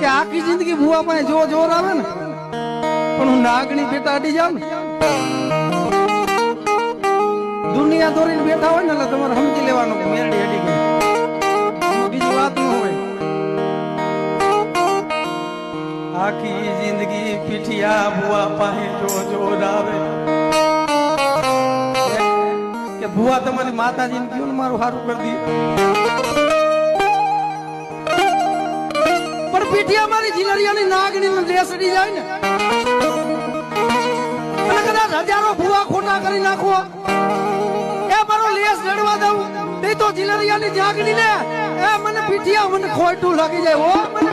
કે આખી જિંદગી ભૂવા પાસે જો જોર આવે ને પણ હું નાગણી બેટા અડી જાવ ને દુનિયા દોરીને બેઠા હોય ને એટલે તમારે સમજી લેવાનું કે મેરડી અડી ગઈ, બીજી વાત ન હોય. આખી જિંદગી પીઠિયા ભૂવા પાસે જો જોર આવે કે ભૂવા તમારી માતાજીને કયો ને મારું સારું કરી દે, પણ પીઠિયા મારી જીલરિયાની નાગણી લેસડી જાય ને અને કદાચ હજારો ભૂવા ખોટા કરી નાખો એ મારો લેસ લડવા દઉં નહીં તો જીલરિયાની જાગણી ને એ મને પીઠિયા મને ખોટું લાગી જાય. ઓ મને